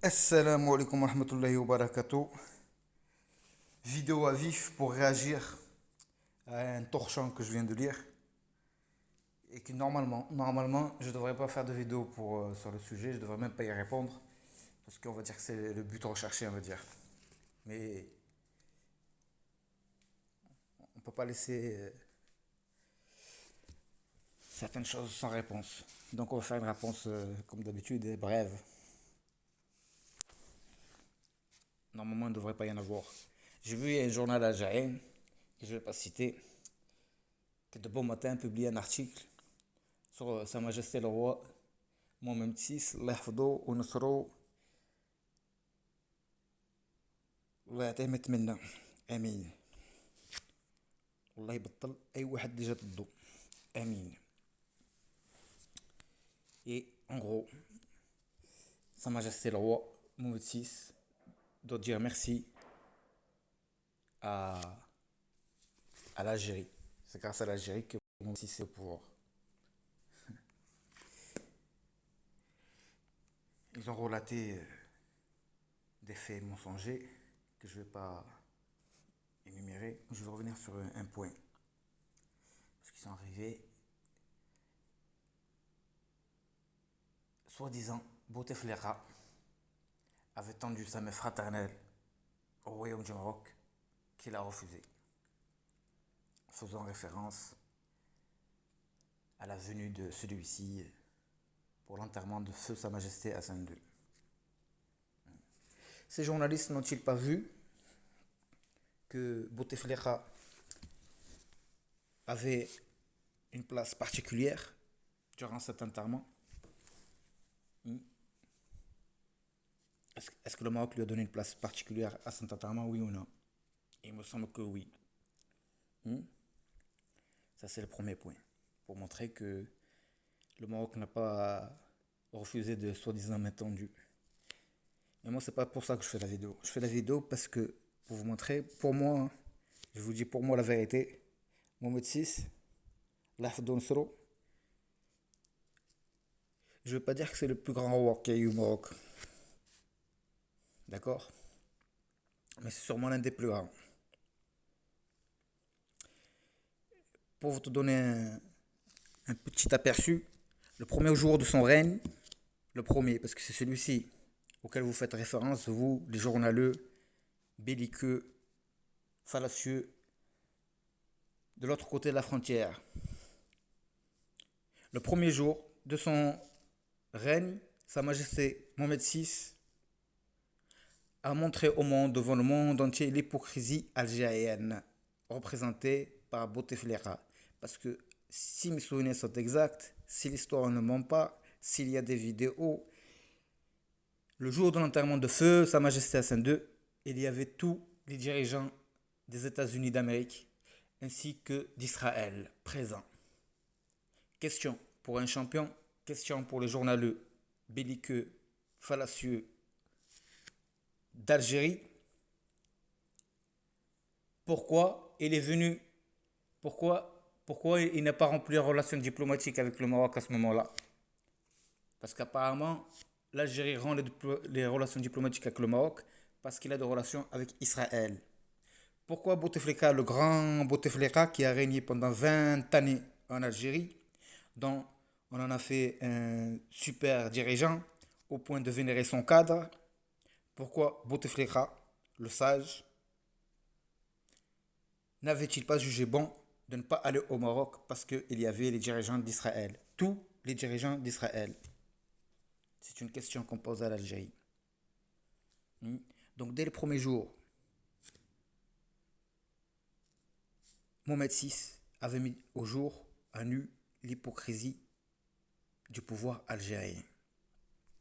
Assalamu alaikum wa rahmatullahi wa barakatuh. Vidéo à vif pour réagir à un torchon que je viens de lire et que normalement, je devrais pas faire de vidéo sur le sujet, je devrais même pas y répondre parce qu'on va dire que c'est le but recherché, on va dire. Mais on peut pas laisser certaines choses sans réponse. Donc on va faire une réponse comme d'habitude brève. Normalement, il ne devrait pas y en avoir. J'ai vu un journal algérien, que je ne vais pas citer, qui de bon matin publie un article sur Sa Majesté le Roi Mohamed VI, الله يحفظه ونصره والله يعطيه ما يتمنى. امين. والله يبطل اي واحد اللي جا ضده. امين. Et en gros, Sa Majesté le Roi Mohamed VI doit dire merci à, à l'Algérie. C'est grâce à l'Algérie que Mohamed VI est au pouvoir. Ils ont relaté des faits mensongers que je ne vais pas énumérer. Je vais revenir sur un point. Parce qu'ils sont arrivés, soi-disant, Bouteflika avait tendu sa main fraternelle au royaume du Maroc, qu'il a refusé, faisant référence à la venue de celui-ci pour l'enterrement de feu Sa Majesté Hassan II. Ces journalistes n'ont-ils pas vu que Bouteflika avait une place particulière durant cet enterrement? Est-ce que le Maroc lui a donné une place particulière à cet enterrement, oui ou non? Il me semble que oui. Ça, c'est le premier point. Pour montrer que le Maroc n'a pas refusé de soi-disant main tendue. Mais moi, c'est pas pour ça que je fais la vidéo. Je fais la vidéo parce que, pour vous montrer, pour moi, je vous dis pour moi la vérité, Mohamed VI, l'Afdon Sro, je veux pas dire que c'est le plus grand roi qu'il y a eu au Maroc. D'accord? Mais c'est sûrement l'un des plus grands. Pour vous te donner un petit aperçu, le premier jour de son règne, le premier, parce que c'est celui-ci auquel vous faites référence, vous, les journaleux, belliqueux, fallacieux, de l'autre côté de la frontière. Le premier jour de son règne, Sa Majesté Mohamed VI a montré au monde, devant le monde entier, l'hypocrisie algérienne, représentée par Bouteflika. Parce que si mes souvenirs sont exacts, si l'histoire ne ment pas, s'il y a des vidéos, le jour de l'enterrement de feu, Sa Majesté Hassan II, il y avait tous les dirigeants des États-Unis d'Amérique ainsi que d'Israël présents. Question pour un champion, question pour les journaleux belliqueux, fallacieux d'Algérie. Pourquoi il est venu, pourquoi il n'a pas rempli les relations diplomatiques avec le Maroc à ce moment-là? Parce qu'apparemment, l'Algérie rend les relations diplomatiques avec le Maroc parce qu'il a des relations avec Israël. Pourquoi Bouteflika, le grand Bouteflika qui a régné pendant 20 années en Algérie, dont on en a fait un super dirigeant au point de vénérer son cadre, pourquoi Bouteflika, le sage, n'avait-il pas jugé bon de ne pas aller au Maroc parce qu'il y avait les dirigeants d'Israël? Tous les dirigeants d'Israël. C'est une question qu'on pose à l'Algérie. Donc dès le premier jour, Mohamed VI avait mis au jour, à nu, l'hypocrisie du pouvoir algérien.